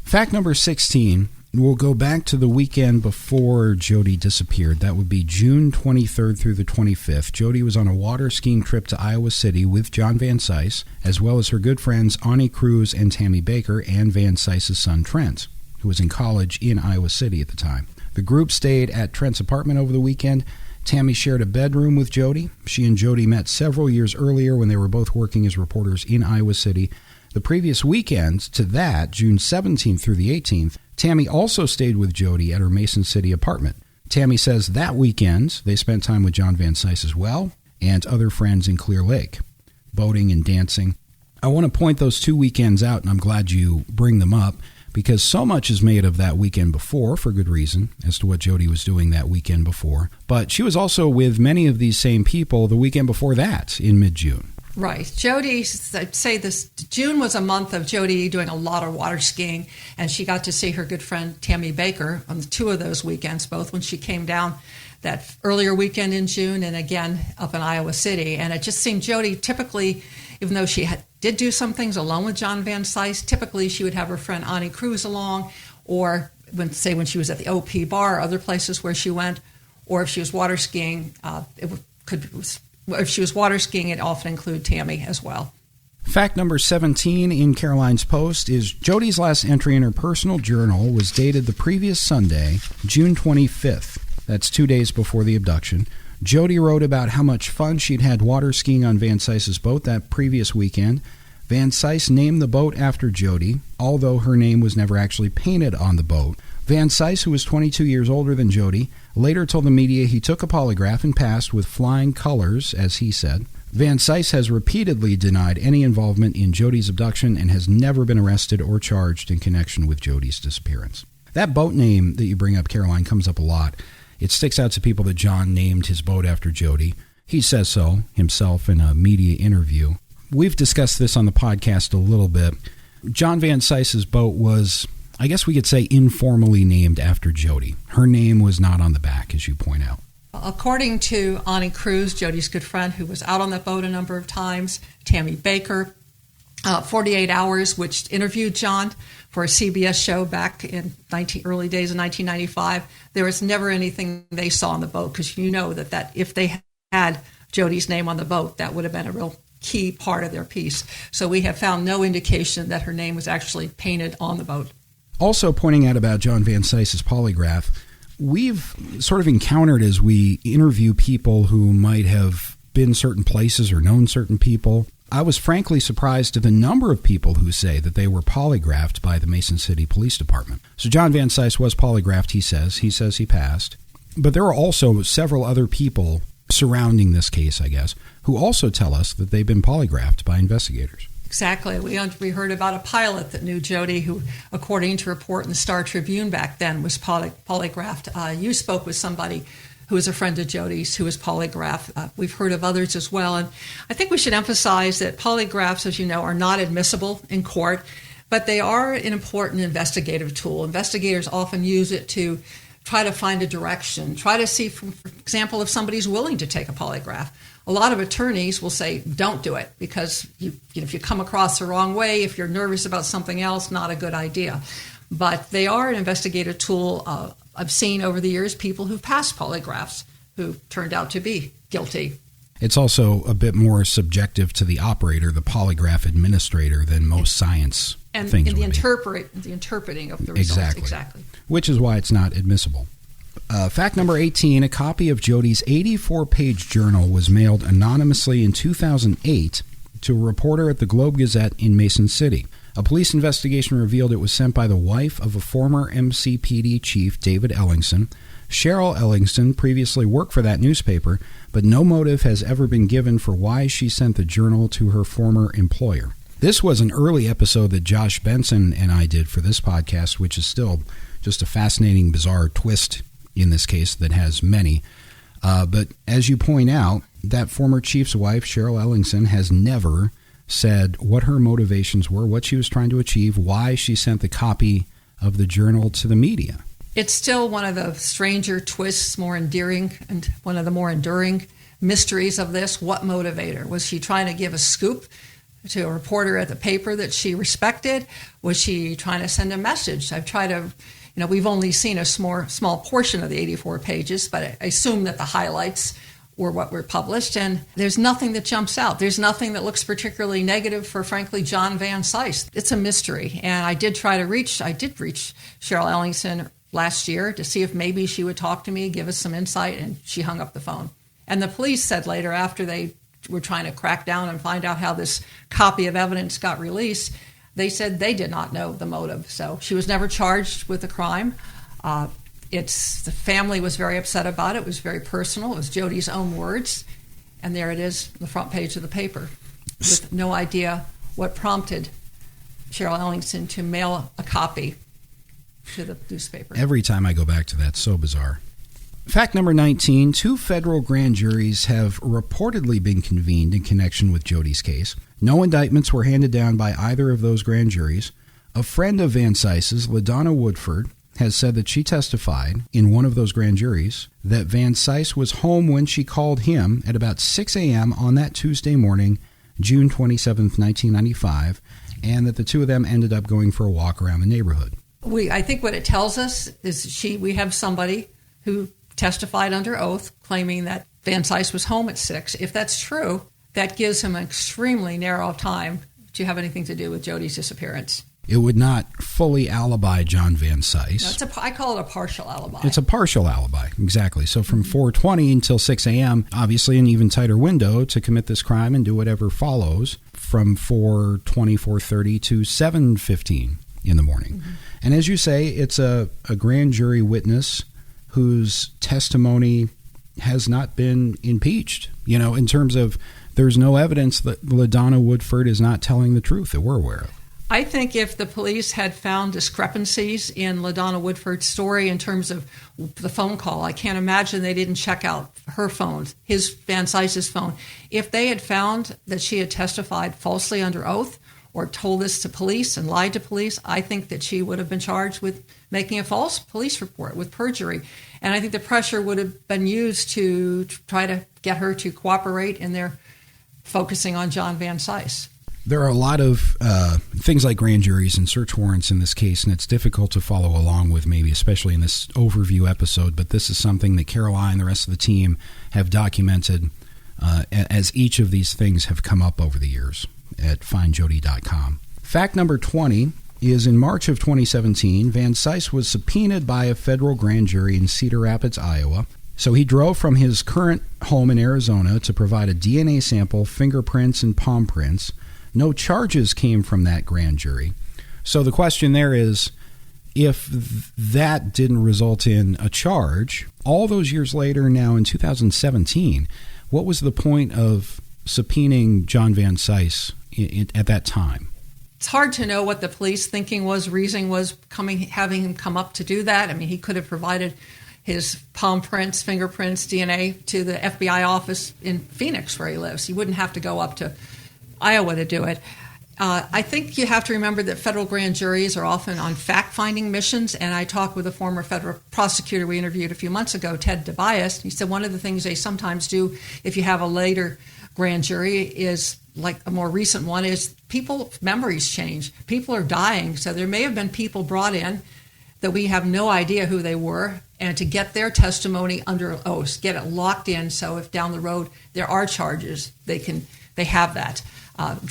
Fact number 16, we'll go back to the weekend before Jodi disappeared. That would be June 23rd through the 25th. Jodi was on a water skiing trip to Iowa City with John Van Cise, as well as her good friends Ani Cruz and Tammy Baker, and Van Cise's son Trent, who was in college in Iowa City at the time. The group stayed at Trent's apartment over the weekend. Tammy shared a bedroom with Jodi. She and Jodi met several years earlier when they were both working as reporters in Iowa City. The previous weekend to that, June 17th through the 18th, Tammy also stayed with Jodi at her Mason City apartment. Tammy says that weekend they spent time with John Van Cise as well and other friends in Clear Lake, boating and dancing. I want to point those two weekends out, and I'm glad you bring them up, because so much is made of that weekend before, for good reason, as to what Jodi was doing that weekend before. But she was also with many of these same people the weekend before that, in mid-June. Right. Jodi, I'd say this, June was a month of Jodi doing a lot of water skiing, and she got to see her good friend Tammy Baker on two of those weekends, both when she came down that earlier weekend in June and again up in Iowa City. And it just seemed Jodi typically, even though she did do some things alone with John Van Cise, typically she would have her friend Ani Cruz along, or when she was at the OP bar, other places where she went, or if she was water skiing, if she was water skiing, it often included Tammy as well. Fact number 17 in Caroline's Post is Jodi's last entry in her personal journal was dated the previous Sunday, June 25th. That's 2 days before the abduction. Jodi wrote about how much fun she'd had water skiing on Van Cise's boat that previous weekend. Van Cise named the boat after Jodi, although her name was never actually painted on the boat. Van Cise, who was 22 years older than Jodi, later told the media he took a polygraph and passed with flying colors, as he said. Van Cise has repeatedly denied any involvement in Jodi's abduction and has never been arrested or charged in connection with Jodi's disappearance. That boat name that you bring up, Caroline, comes up a lot. It sticks out to people that John named his boat after Jodi. He says so himself in a media interview. We've discussed this on the podcast a little bit. John Van Cise's boat was, I guess we could say, informally named after Jodi. Her name was not on the back, as you point out. According to Ani Cruz, Jodi's good friend, who was out on that boat a number of times, Tammy Baker, 48 Hours, which interviewed John for a CBS show back in early days of 1995, there was never anything they saw on the boat, because you know that if they had Jodi's name on the boat, that would have been a real key part of their piece. So we have found no indication that her name was actually painted on the boat. Also pointing out about John Van Cise's polygraph, we've sort of encountered as we interview people who might have been certain places or known certain people, I was frankly surprised at the number of people who say that they were polygraphed by the Mason City Police Department. So John Van Cise was polygraphed, he says. He says he passed. But there are also several other people surrounding this case, I guess, who also tell us that they've been polygraphed by investigators. Exactly. We heard about a pilot that knew Jodi, who, according to a report in the Star Tribune back then, was polygraphed. You spoke with somebody who is a friend of Jodi's who was polygraphed. We've heard of others as well. And I think we should emphasize that polygraphs, as you know, are not admissible in court, but they are an important investigative tool. Investigators often use it to try to find a direction, try to see, for example, if somebody's willing to take a polygraph. A lot of attorneys will say, don't do it, because if you come across the wrong way, if you're nervous about something else, not a good idea. But they are an investigative tool. I've seen over the years people who've passed polygraphs who turned out to be guilty. It's also a bit more subjective to the operator, the polygraph administrator, than most science things would be. And the interpreting of the results. Exactly. Which is why it's not admissible. Fact number 18, a copy of Jodi's 84-page journal was mailed anonymously in 2008 to a reporter at the Globe-Gazette in Mason City. A police investigation revealed it was sent by the wife of a former MCPD chief, David Ellingson. Cheryl Ellingson previously worked for that newspaper, but no motive has ever been given for why she sent the journal to her former employer. This was an early episode that Josh Benson and I did for this podcast, which is still just a fascinating, bizarre twist in this case that has many. But as you point out, that former chief's wife, Cheryl Ellingson, has never said what her motivations were, what she was trying to achieve, why she sent the copy of the journal to the media. It's still one of the stranger twists, more endearing, and one of the more enduring mysteries of this. What motivated her? Was she trying to give a scoop to a reporter at the paper that she respected? Was she trying to send a message? I've tried to, we've only seen a small portion of the 84 pages, but I assume that the highlights were what were published, and there's nothing that jumps out. There's nothing that looks particularly negative for, frankly, John Van Cise. It's a mystery, and I did reach Cheryl Ellingson last year to see if maybe she would talk to me, give us some insight, and she hung up the phone. And the police said later, after they were trying to crack down and find out how this copy of evidence got released, they said they did not know the motive. So she was never charged with a crime. The family was very upset about it. It was very personal. It was Jodi's own words. And there it is, the front page of the paper, with no idea what prompted Cheryl Ellingson to mail a copy to the newspaper. Every time I go back to that, it's so bizarre. Fact number 19, 2 federal grand juries have reportedly been convened in connection with Jodi's case. No indictments were handed down by either of those grand juries. A friend of Van Cise's, LaDonna Woodford, has said that she testified in one of those grand juries that Van Cise was home when she called him at about 6 a.m. on that Tuesday morning, June 27th, 1995, and that the two of them ended up going for a walk around the neighborhood. I think what it tells us is we have somebody who testified under oath claiming that Van Cise was home at 6. If that's true, that gives him an extremely narrow time to have anything to do with Jodi's disappearance. It would not fully alibi John Van Cise. No, I call it a partial alibi. It's a partial alibi, exactly. So from 4:20 until 6 a.m., obviously an even tighter window to commit this crime and do whatever follows from 4:20, 4:30 to 7:15 in the morning. Mm-hmm. And as you say, it's a grand jury witness whose testimony has not been impeached, in terms of there's no evidence that LaDonna Woodford is not telling the truth that we're aware of. I think if the police had found discrepancies in LaDonna Woodford's story in terms of the phone call, I can't imagine they didn't check out her phone, Van Cise's phone. If they had found that she had testified falsely under oath, or told this to police and lied to police, I think that she would have been charged with making a false police report, with perjury. And I think the pressure would have been used to try to get her to cooperate in their focusing on John Van Cise. There are a lot of things like grand juries and search warrants in this case, and it's difficult to follow along with, maybe especially in this overview episode, but this is something that Caroline and the rest of the team have documented as each of these things have come up over the years at FindJodi.com. Fact number 20 is in March of 2017, Van Cise was subpoenaed by a federal grand jury in Cedar Rapids, Iowa. So he drove from his current home in Arizona to provide a DNA sample, fingerprints, and palm prints. No charges came from that grand jury. So the question there is, if that didn't result in a charge, all those years later, now in 2017, what was the point of subpoenaing John Van Cise at that time? It's hard to know what the police thinking was, reasoning was, having him come up to do that. I mean, he could have provided his palm prints, fingerprints, DNA to the FBI office in Phoenix where he lives. He wouldn't have to go up to Iowa to do it. I think you have to remember that federal grand juries are often on fact-finding missions, and I talked with a former federal prosecutor we interviewed a few months ago, Ted DeBias. He said one of the things they sometimes do if you have a later grand jury is, like a more recent one, is people's memories change. People are dying, so there may have been people brought in that we have no idea who they were, and to get their testimony under oath, get it locked in, so if down the road there are charges, they have that.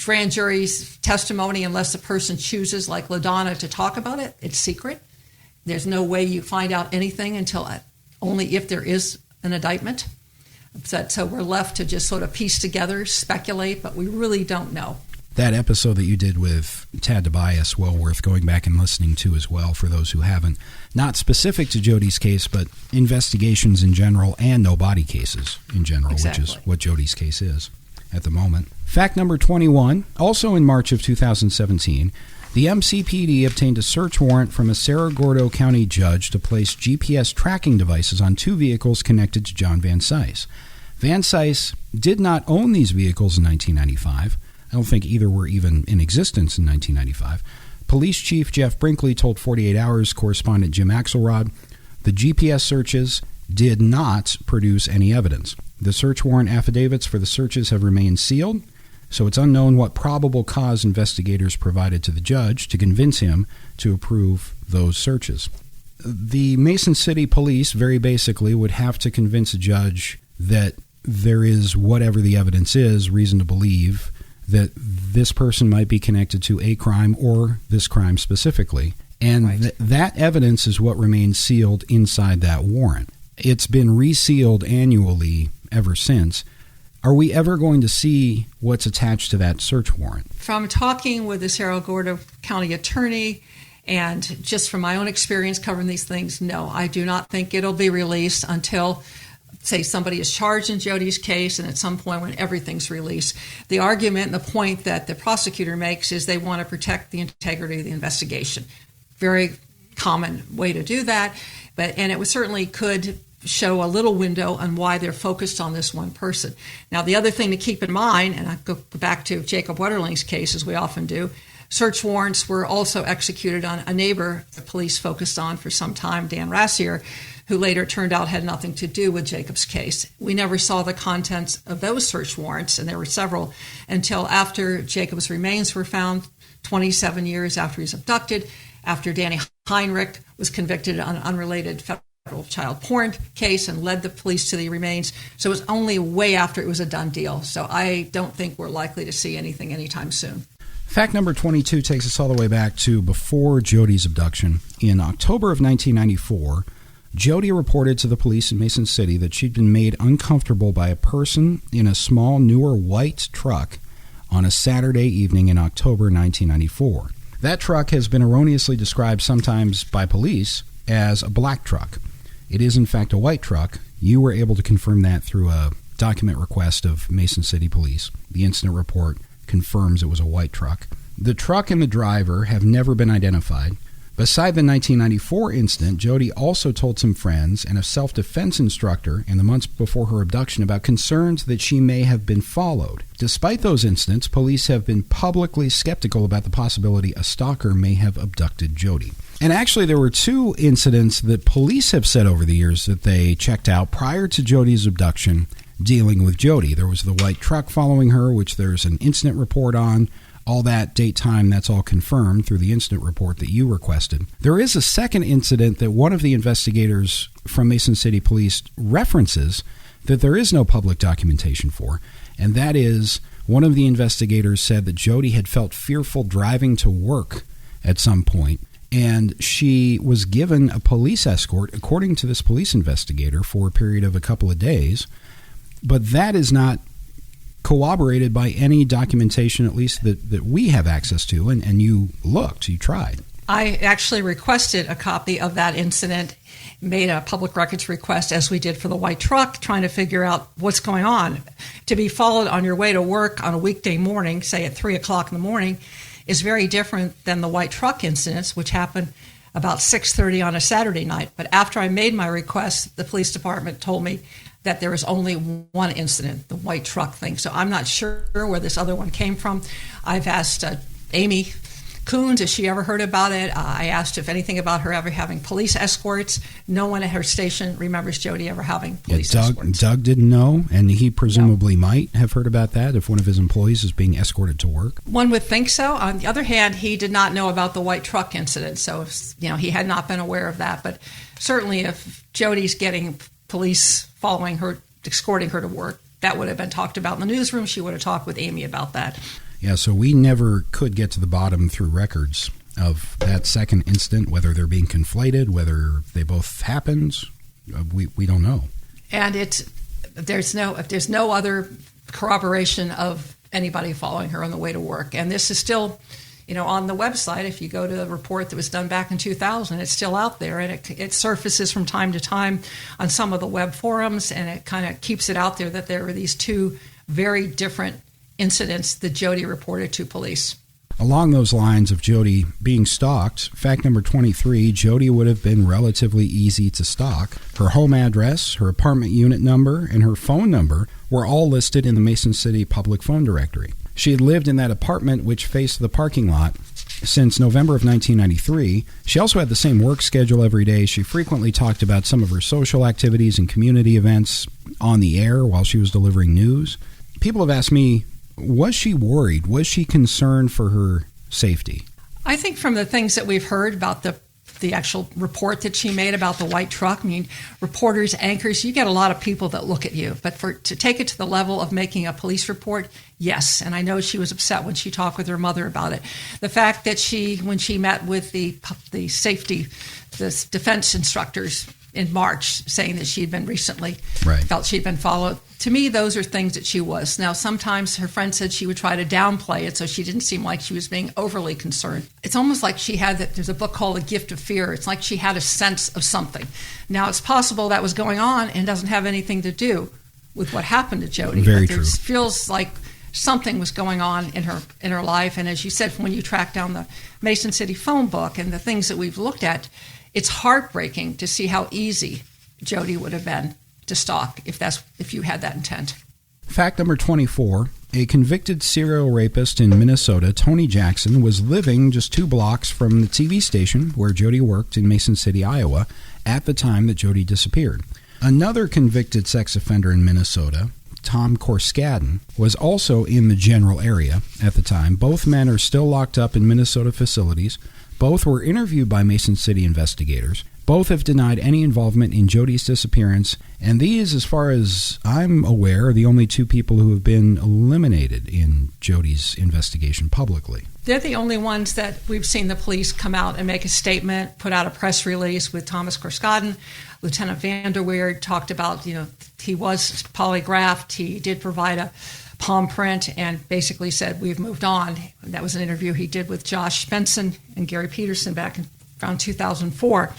Grand jury's testimony, unless the person chooses, like LaDonna, to talk about it, it's secret. There's no way you find out anything until only if there is an indictment. So we're left to just sort of piece together, speculate, but we really don't know. That episode that you did with Tad DeBias, well worth going back and listening to as well for those who haven't. Not specific to Jodi's case, but investigations in general and no body cases in general, Exactly. Which is what Jodi's case is at the moment. Fact number 21, also in March of 2017, the MCPD obtained a search warrant from a Cerro Gordo County judge to place GPS tracking devices on 2 vehicles connected to John Van Cise. Van Cise did not own these vehicles in 1995. I don't think either were even in existence in 1995. Police Chief Jeff Brinkley told 48 Hours correspondent Jim Axelrod the GPS searches did not produce any evidence. The search warrant affidavits for the searches have remained sealed, so it's unknown what probable cause investigators provided to the judge to convince him to approve those searches. The Mason City Police, very basically, would have to convince a judge that there is, whatever the evidence is, reason to believe that this person might be connected to a crime or this crime specifically. And Right. That evidence is what remains sealed inside that warrant. It's been resealed annually ever since. Are we ever going to see what's attached to that search warrant? From talking with the Cerro Gordo County attorney and just from my own experience covering these things, no, I do not think it'll be released until, say, somebody is charged in Jodi's case and at some point when everything's released. The argument and the point that the prosecutor makes is they want to protect the integrity of the investigation. Very common way to do that, and it certainly could show a little window on why they're focused on this one person. Now, the other thing to keep in mind, and I go back to Jacob Wetterling's case, as we often do, search warrants were also executed on a neighbor the police focused on for some time, Dan Rassier, who later turned out had nothing to do with Jacob's case. We never saw the contents of those search warrants, and there were several, until after Jacob's remains were found 27 years after he was abducted, after Danny Heinrich was convicted on an unrelated federal child porn case and led the police to the remains. So it was only way after it was a done deal. So I don't think we're likely to see anything anytime soon. Fact number 22 takes us all the way back to before Jodi's abduction. In October of 1994, Jodi reported to the police in Mason City that she'd been made uncomfortable by a person in a small, newer white truck on a Saturday evening in October 1994. That truck has been erroneously described sometimes by police as a black truck. It is, in fact, a white truck. You were able to confirm that through a document request of Mason City Police. The incident report confirms it was a white truck. The truck and the driver have never been identified. Beside the 1994 incident, Jodi also told some friends and a self-defense instructor in the months before her abduction about concerns that she may have been followed. Despite those incidents, police have been publicly skeptical about the possibility a stalker may have abducted Jodi. And actually, there were two incidents that police have said over the years that they checked out prior to Jodi's abduction dealing with Jodi. There was the white truck following her, which there's an incident report on. All that date, time, that's all confirmed through the incident report that you requested. There is a second incident that one of the investigators from Mason City Police references that there is no public documentation for, and that is one of the investigators said that Jodi had felt fearful driving to work at some point, and she was given a police escort, according to this police investigator, for a period of a couple of days. But that is not corroborated by any documentation, at least that we have access to, and you tried. I actually requested a copy of that incident, made a public records request, as we did for the white truck, trying to figure out what's going on. To be followed on your way to work on a weekday morning, say at 3 o'clock in the morning, is very different than the white truck incidents, which happened about 6:30 on a Saturday night. But after I made my request, the police department told me that there was only one incident, the white truck thing. So I'm not sure where this other one came from. I've asked Amy Coons if she ever heard about it. I asked if anything about her ever having police escorts. No one at her station remembers Jodi ever having police escorts. Doug didn't know, and he presumably might have heard about that if one of his employees is being escorted to work. One would think so. On the other hand, he did not know about the white truck incident, so he had not been aware of that. But certainly if Jodi's getting police following her, escorting her to work, that would have been talked about in the newsroom. She would have talked with Amy about that. Yeah, so we never could get to the bottom through records of that second incident, whether they're being conflated, whether they both happened. We don't know. And there's no other corroboration of anybody following her on the way to work. And this is still, on the website. If you go to the report that was done back in 2000, it's still out there, and it surfaces from time to time on some of the web forums, and it kind of keeps it out there that there were these two very different incidents that Jodi reported to police. Along those lines of Jodi being stalked, fact number 23, Jodi would have been relatively easy to stalk. Her home address, her apartment unit number, and her phone number were all listed in the Mason City Public Phone Directory. She had lived in that apartment which faced the parking lot since November of 1993. She also had the same work schedule every day. She frequently talked about some of her social activities and community events on the air while she was delivering news. People have asked me, was she worried? Was she concerned for her safety? I think from the things that we've heard about the actual report that she made about the white truck, reporters, anchors, you get a lot of people that look at you. But to take it to the level of making a police report, yes. And I know she was upset when she talked with her mother about it. The fact that when she met with the defense instructors in March, saying that she'd been recently felt she'd been followed. To me, those are things that she was. Now, sometimes her friend said she would try to downplay it, so she didn't seem like she was being overly concerned. It's almost like she had there's a book called The Gift of Fear. It's like she had a sense of something. Now, it's possible that was going on and doesn't have anything to do with what happened to Jodi. Very true. It feels like something was going on in her life. And as you said, when you track down the Mason City phone book and the things that we've looked at, it's heartbreaking to see how easy Jodi would have been to stalk if you had that intent. Fact number 24, a convicted serial rapist in Minnesota, Tony Jackson, was living just 2 blocks from the TV station where Jodi worked in Mason City, Iowa, at the time that Jodi disappeared. Another convicted sex offender in Minnesota, Tom Korskadin, was also in the general area at the time. Both men are still locked up in Minnesota facilities. Both were interviewed by Mason City investigators. Both have denied any involvement in Jodi's disappearance, and these, as far as I'm aware, are the only 2 people who have been eliminated in Jodi's investigation publicly. They're the only ones that we've seen the police come out and make a statement, put out a press release with Thomas Korskadin. Lieutenant Vanderweerd talked about, he was polygraphed. He did provide a palm print and basically said, we've moved on. That was an interview he did with Josh Benson and Gary Peterson back in around 2004.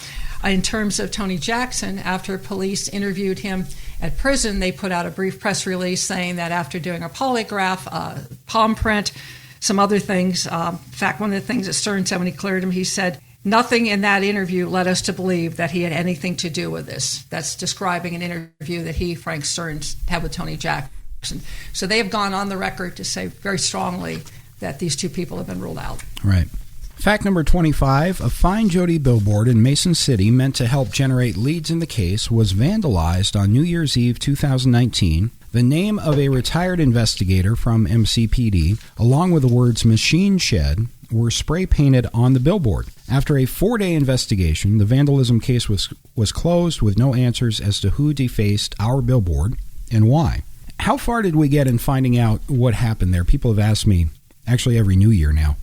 In terms of Tony Jackson, after police interviewed him at prison, they put out a brief press release saying that after doing a polygraph, palm print, some other things. In fact, one of the things that Stern said when he cleared him, he said, Nothing in that interview led us to believe that he had anything to do with this. That's describing an interview that he, Frank Stearns, had with Tony Jackson. So they have gone on the record to say very strongly that these two people have been ruled out. Right. Fact number 25, a FindJodi billboard in Mason City meant to help generate leads in the case was vandalized on New Year's Eve 2019. The name of a retired investigator from MCPD, along with the words machine shed, were spray painted on the billboard. After a 4-day investigation, the vandalism case was closed with no answers as to who defaced our billboard and why. How far did we get in finding out what happened there? People have asked me, actually every new year now,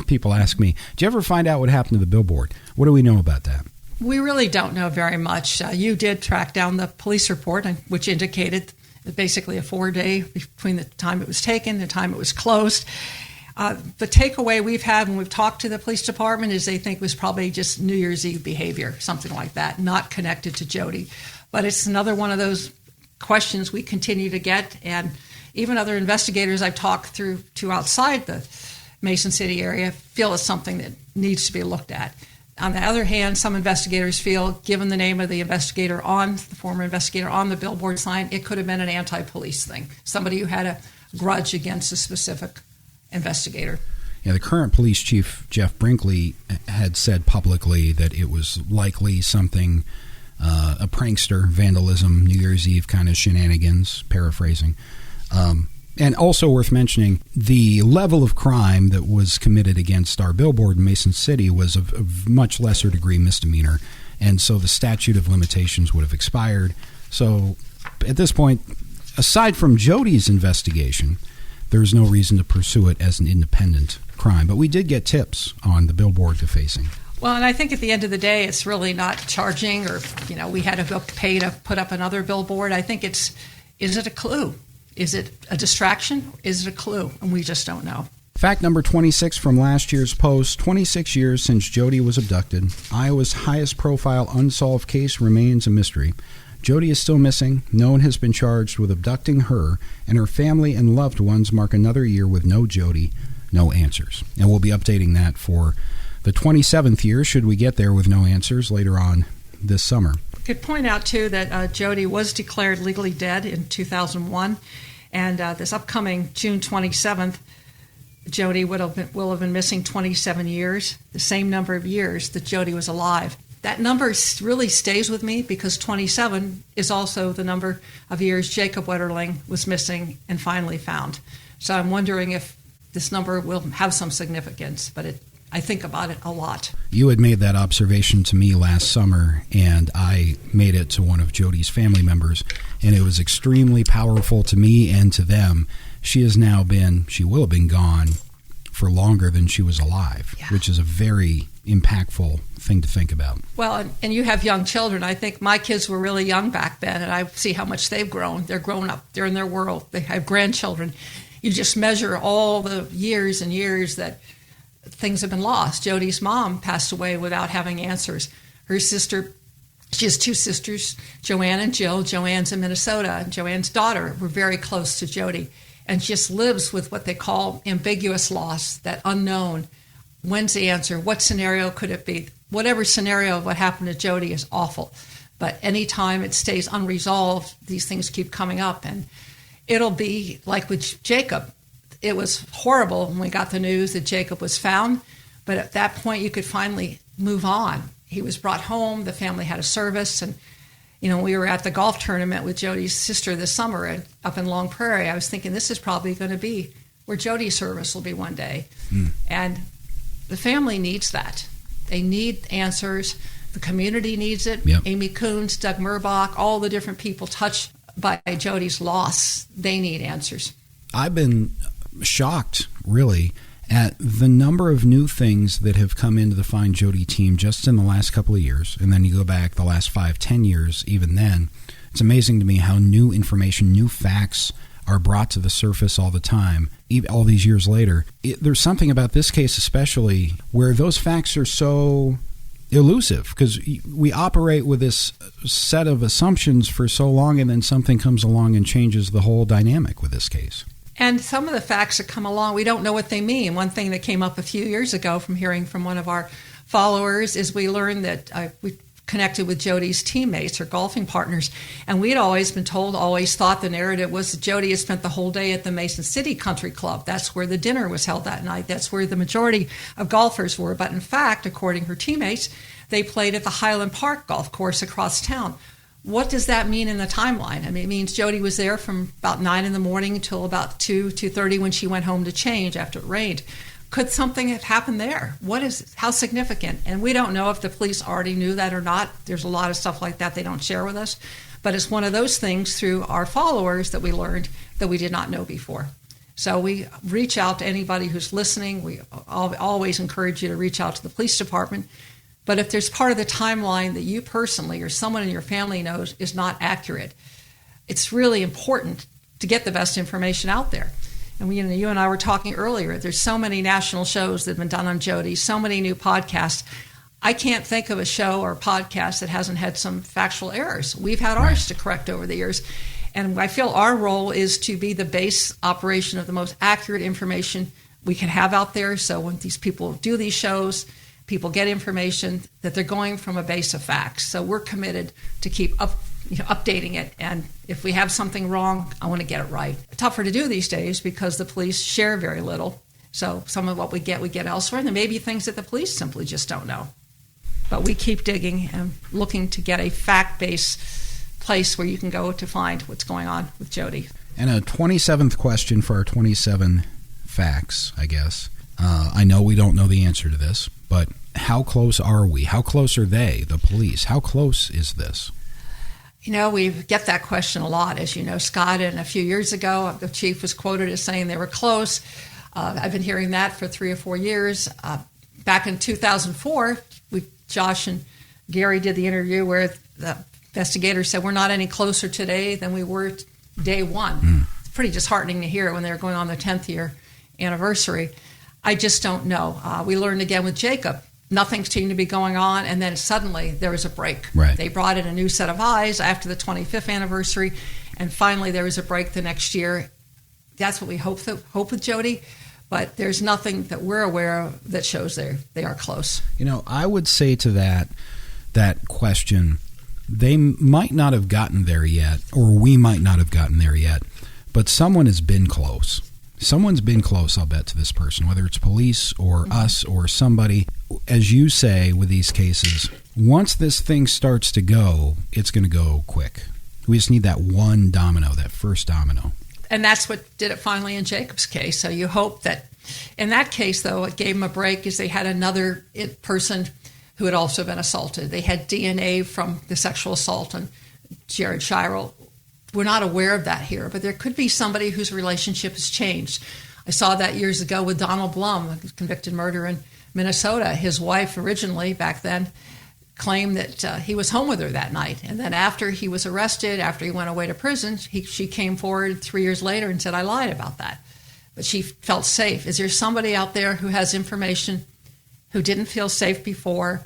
people ask me, did you ever find out what happened to the billboard? What do we know about that? We really don't know very much. You did track down the police report, which indicated basically a 4-day between the time it was taken and the time it was closed. The takeaway we've had when we've talked to the police department is they think it was probably just New Year's Eve behavior, something like that, not connected to Jodi. But it's another one of those questions we continue to get, and even other investigators I've talked to outside the Mason City area feel it's something that needs to be looked at. On the other hand, some investigators feel, given the name of the former investigator on the billboard sign, it could have been an anti-police thing, somebody who had a grudge against a specific investigator. Yeah, the current police chief, Jeff Brinkley, had said publicly that it was likely something, a prankster, vandalism, New Year's Eve kind of shenanigans, paraphrasing. And also worth mentioning, the level of crime that was committed against our billboard in Mason City was of much lesser degree misdemeanor, and so the statute of limitations would have expired. So at this point, aside from Jodi's investigation, there's no reason to pursue it as an independent crime. But we did get tips on the billboard defacing. Well, and I think at the end of the day, it's really not charging or, we had to pay to put up another billboard. I think is it a clue? Is it a distraction? Is it a clue? And we just don't know. Fact number 26 from last year's post, 26 years since Jodi was abducted. Iowa's highest profile unsolved case remains a mystery. Jodi is still missing. No one has been charged with abducting her, and her family and loved ones mark another year with no Jodi, no answers. And we'll be updating that for the 27th year, should we get there with no answers later on this summer. I could point out, too, that Jodi was declared legally dead in 2001, and this upcoming June 27th, Jodi will have been missing 27 years, the same number of years that Jodi was alive. That number really stays with me because 27 is also the number of years Jacob Wetterling was missing and finally found. So I'm wondering if this number will have some significance, but I think about it a lot. You had made that observation to me last summer, and I made it to one of Jodi's family members, and it was extremely powerful to me and to them. She will have been gone for longer than she was alive, which is a very impactful thing to think about. Well, and you have young children. I think my kids were really young back then, and I see how much they've grown. They're grown up. They're in their world. They have grandchildren. You just measure all the years and years that things have been lost. Jodi's mom passed away without having answers. Her sister, she has two sisters, Joanne and Jill. Joanne's in Minnesota, and Joanne's daughter were very close to Jodi, and just lives with what they call ambiguous loss, that unknown. When's the answer? What scenario could it be? Whatever scenario of what happened to Jodi is awful. But anytime it stays unresolved, these things keep coming up. And it'll be like with Jacob. It was horrible when we got the news that Jacob was found. But at that point, you could finally move on. He was brought home. The family had a service. And, we were at the golf tournament with Jodi's sister this summer up in Long Prairie. I was thinking this is probably going to be where Jodi's service will be one day. And the family needs that. They need answers. The community needs it. Yep. Amy Coons, Doug Murbach, all the different people touched by Jodi's loss, they need answers. I've been shocked, really, at the number of new things that have come into the FindJodi team just in the last couple of years. And then you go back the last 5-10 years, even then. It's amazing to me how new information, new facts are brought to the surface all the time, all these years later. There's something about this case especially where those facts are so elusive because we operate with this set of assumptions for so long, and then something comes along and changes the whole dynamic with this case. And some of the facts that come along, we don't know what they mean. One thing that came up a few years ago from hearing from one of our followers is we learned that we connected with Jodi's teammates, her golfing partners, and we'd always been told, always thought the narrative was that Jodi had spent the whole day at the Mason City Country Club. That's where the dinner was held that night. That's where the majority of golfers were. But in fact, according to her teammates, they played at the Highland Park golf course across town. What does that mean in the timeline? I mean, it means Jodi was there from about 9 in the morning until about 2:30 when she went home to change after it rained. Could something have happened there? How significant? And we don't know if the police already knew that or not. There's a lot of stuff like that they don't share with us. But it's one of those things through our followers that we learned that we did not know before. So we reach out to anybody who's listening. We always encourage you to reach out to the police department. But if there's part of the timeline that you personally or someone in your family knows is not accurate, it's really important to get the best information out there. And you and I were talking earlier, there's so many national shows that have been done on Jodi, so many new podcasts. I can't think of a show or podcast that hasn't had some factual errors. We've had ours to correct over the years. And I feel our role is to be the base operation of the most accurate information we can have out there. So when these people do these shows, people get information that they're going from a base of facts. So we're committed to keep updating it. And if we have something wrong, I want to get it right. Tougher to do these days because the police share very little. So some of what we get elsewhere. And there may be things that the police simply just don't know. But we keep digging and looking to get a fact-based place where you can go to find what's going on with Jodi. And a 27th question for our 27 facts, I guess. I know we don't know the answer to this, but how close are we? How close are they, the police? How close is this? We get that question a lot, as you know, Scott. And a few years ago, the chief was quoted as saying they were close. I've been hearing that for 3 or 4 years. Back in 2004, Josh and Gary did the interview where the investigator said, we're not any closer today than we were day one. It's pretty disheartening to hear when they were going on their 10th year anniversary. I just don't know. We learned again with Jacob. Nothing seemed to be going on, and then suddenly there was a break. Right. They brought in a new set of eyes after the 25th anniversary, and finally there was a break the next year. That's what we hope with Jodi, but there's nothing that we're aware of that shows they are close. I would say to that question, they might not have gotten there yet, or we might not have gotten there yet, but someone has been close. Someone's been close, I'll bet, to this person, whether it's police or us or somebody. As you say with these cases, once this thing starts to go, it's going to go quick. We just need that one domino, that first domino. And that's what did it finally in Jacob's case. So you hope that in that case, though, what gave them a break is they had another person who had also been assaulted. They had DNA from the sexual assault on Jared Shirel. We're not aware of that here, but there could be somebody whose relationship has changed. I saw that years ago with Donald Blum, a convicted murderer in Minnesota. His wife originally, back then, claimed that he was home with her that night. And then after he was arrested, after he went away to prison, she came forward 3 years later and said, I lied about that. But she felt safe. Is there somebody out there who has information, who didn't feel safe before,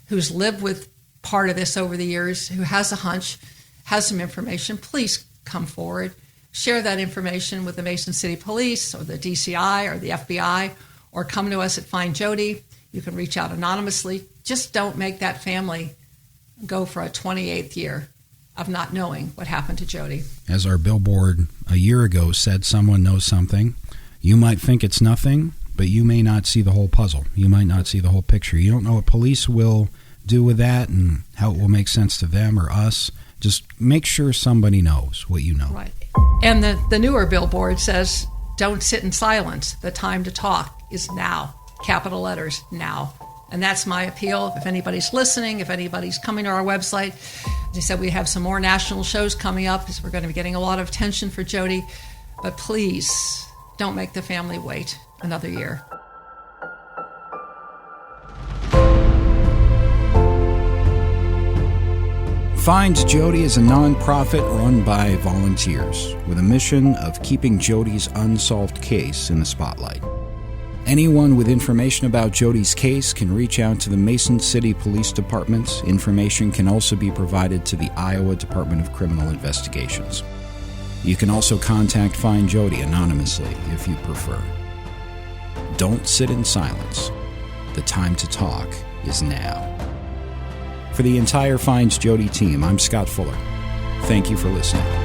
who's lived with part of this over the years, who has a hunch, has some information? Please come forward. Share that information with the Mason City Police or the DCI or the FBI, or come to us at FindJodi. You can reach out anonymously. Just don't make that family go for a 28th year of not knowing what happened to Jodi. As our billboard a year ago said, someone knows something. You might think it's nothing, but you may not see the whole puzzle. You might not see the whole picture. You don't know what police will do with that and how it will make sense to them or us. Just make sure somebody knows what you know. Right. And the newer billboard says, don't sit in silence. The time to talk is now. Capital letters, now. And that's my appeal. If anybody's listening, if anybody's coming to our website, as I said, we have some more national shows coming up because we're going to be getting a lot of attention for Jodi. But please, don't make the family wait another year. is now. For the entire FindJodi team, I'm Scott Fuller. Thank you for listening.